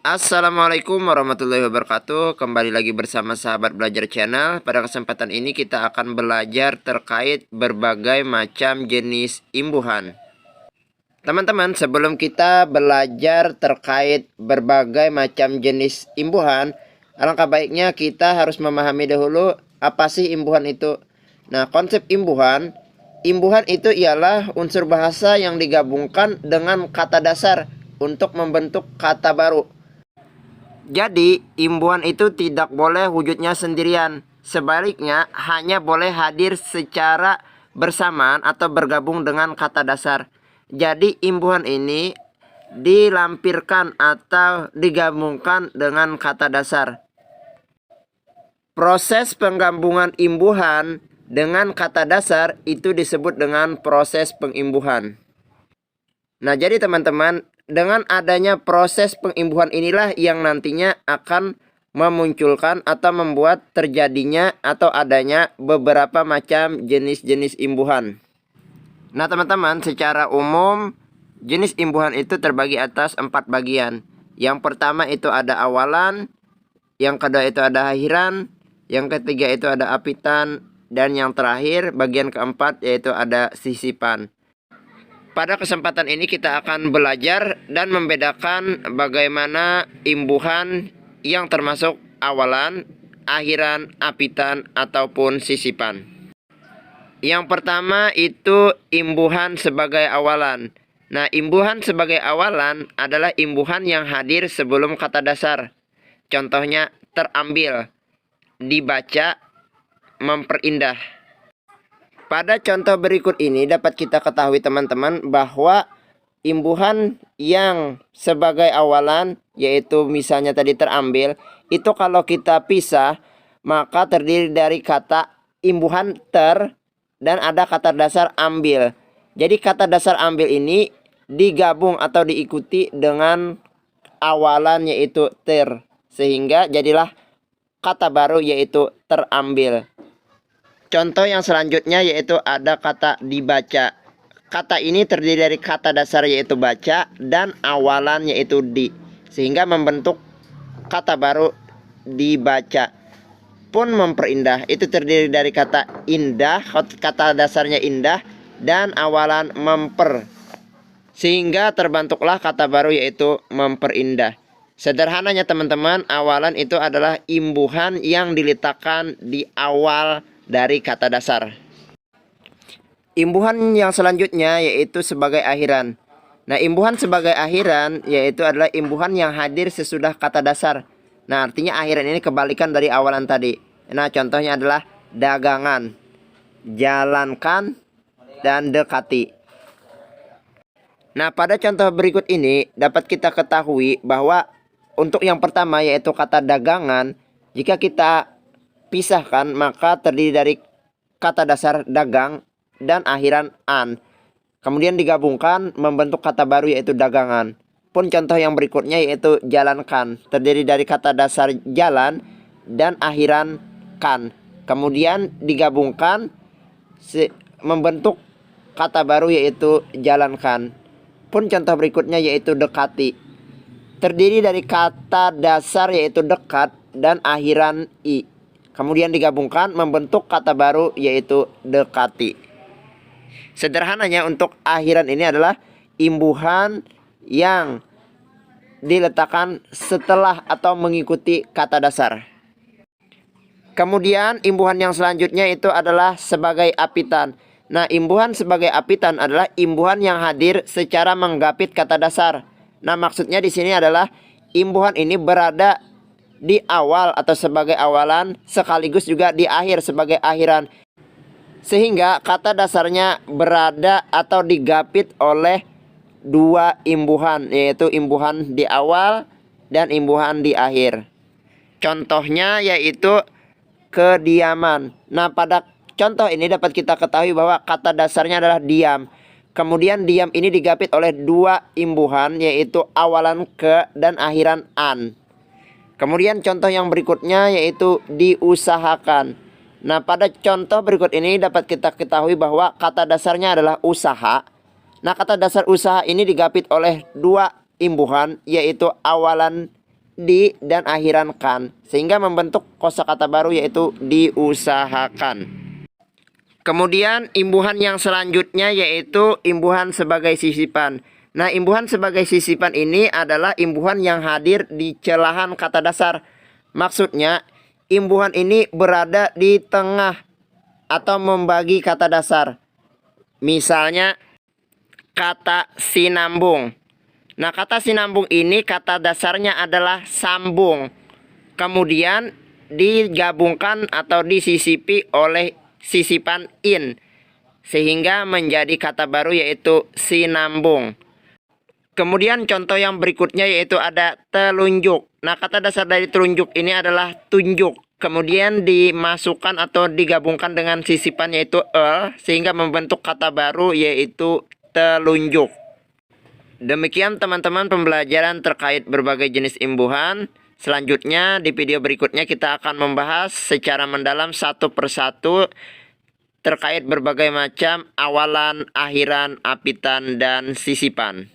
Assalamualaikum warahmatullahi wabarakatuh. Kembali lagi bersama sahabat belajar channel. Pada kesempatan ini kita akan belajar terkait berbagai macam jenis imbuhan. Teman-teman, sebelum kita belajar terkait berbagai macam jenis imbuhan, alangkah baiknya kita harus memahami dahulu apa sih imbuhan itu. Nah, konsep imbuhan itu ialah unsur bahasa yang digabungkan dengan kata dasar untuk membentuk kata baru. Jadi, imbuhan itu tidak boleh wujudnya sendirian. Sebaliknya, hanya boleh hadir secara bersamaan atau bergabung dengan kata dasar. Jadi, imbuhan ini dilampirkan atau digabungkan dengan kata dasar. Proses penggabungan imbuhan dengan kata dasar itu disebut dengan proses pengimbuhan. Nah, jadi teman-teman, dengan adanya proses pengimbuhan inilah yang nantinya akan memunculkan atau membuat terjadinya atau adanya beberapa macam jenis-jenis imbuhan. Nah, teman-teman, secara umum jenis imbuhan itu terbagi atas 4 bagian. Yang pertama itu ada awalan, yang kedua itu ada akhiran, yang ketiga itu ada apitan, dan yang terakhir bagian keempat yaitu ada sisipan. Pada kesempatan ini kita akan belajar dan membedakan bagaimana imbuhan yang termasuk awalan, akhiran, apitan, ataupun sisipan. Yang pertama itu imbuhan sebagai awalan. Nah, imbuhan sebagai awalan adalah imbuhan yang hadir sebelum kata dasar. Contohnya terambil, dibaca, memperindah. Pada contoh berikut ini dapat kita ketahui teman-teman bahwa imbuhan yang sebagai awalan, yaitu misalnya tadi terambil, itu kalau kita pisah maka terdiri dari kata imbuhan ter dan ada kata dasar ambil. Jadi kata dasar ambil ini digabung atau diikuti dengan awalan yaitu ter, sehingga jadilah kata baru yaitu terambil. Contoh yang selanjutnya yaitu ada kata dibaca. Kata ini terdiri dari kata dasar yaitu baca dan awalan yaitu di, sehingga membentuk kata baru dibaca. Pun memperindah itu terdiri dari kata indah, kata dasarnya indah dan awalan memper, sehingga terbentuklah kata baru yaitu memperindah. Sederhananya teman-teman, awalan itu adalah imbuhan yang diletakkan di awal dari kata dasar. Imbuhan yang selanjutnya yaitu sebagai akhiran. Nah, imbuhan sebagai akhiran yaitu adalah imbuhan yang hadir sesudah kata dasar. Nah, artinya akhiran ini kebalikan dari awalan tadi. Nah, contohnya adalah dagangan, jalankan, dan dekati. Nah, pada contoh berikut ini dapat kita ketahui bahwa untuk yang pertama yaitu kata dagangan, jika kita pisahkan maka terdiri dari kata dasar dagang dan akhiran an. Kemudian digabungkan membentuk kata baru yaitu dagangan. Pun contoh yang berikutnya yaitu jalankan, terdiri dari kata dasar jalan dan akhiran kan. Kemudian digabungkan membentuk kata baru yaitu jalankan. Pun contoh berikutnya yaitu dekati, terdiri dari kata dasar yaitu dekat dan akhiran i. Kemudian digabungkan membentuk kata baru yaitu dekati. Sederhananya untuk akhiran ini adalah imbuhan yang diletakkan setelah atau mengikuti kata dasar. Kemudian imbuhan yang selanjutnya itu adalah sebagai apitan. Nah, imbuhan sebagai apitan adalah imbuhan yang hadir secara menggapit kata dasar. Nah, maksudnya di sini adalah imbuhan ini berada di awal atau sebagai awalan sekaligus juga di akhir sebagai akhiran, sehingga kata dasarnya berada atau digapit oleh dua imbuhan, yaitu imbuhan di awal dan imbuhan di akhir. Contohnya yaitu kediaman. Nah, pada contoh ini dapat kita ketahui bahwa kata dasarnya adalah diam. Kemudian diam ini digapit oleh dua imbuhan yaitu awalan ke dan akhiran an. Kemudian contoh yang berikutnya yaitu diusahakan. Nah, pada contoh berikut ini dapat kita ketahui bahwa kata dasarnya adalah usaha. Nah, kata dasar usaha ini digapit oleh dua imbuhan yaitu awalan di, dan akhiran kan, sehingga membentuk kosakata baru yaitu diusahakan. Kemudian imbuhan yang selanjutnya yaitu imbuhan sebagai sisipan. Nah, imbuhan sebagai sisipan ini adalah imbuhan yang hadir di celahan kata dasar. Maksudnya, imbuhan ini berada di tengah atau membagi kata dasar. Misalnya, kata sinambung. Nah, kata sinambung ini kata dasarnya adalah sambung. Kemudian digabungkan atau disisipi oleh sisipan in, sehingga menjadi kata baru yaitu sinambung. Kemudian contoh yang berikutnya yaitu ada telunjuk. Nah, kata dasar dari telunjuk ini adalah tunjuk. Kemudian dimasukkan atau digabungkan dengan sisipan yaitu sehingga membentuk kata baru yaitu telunjuk. Demikian teman-teman pembelajaran terkait berbagai jenis imbuhan. Selanjutnya di video berikutnya kita akan membahas secara mendalam satu persatu terkait berbagai macam awalan, akhiran, apitan, dan sisipan.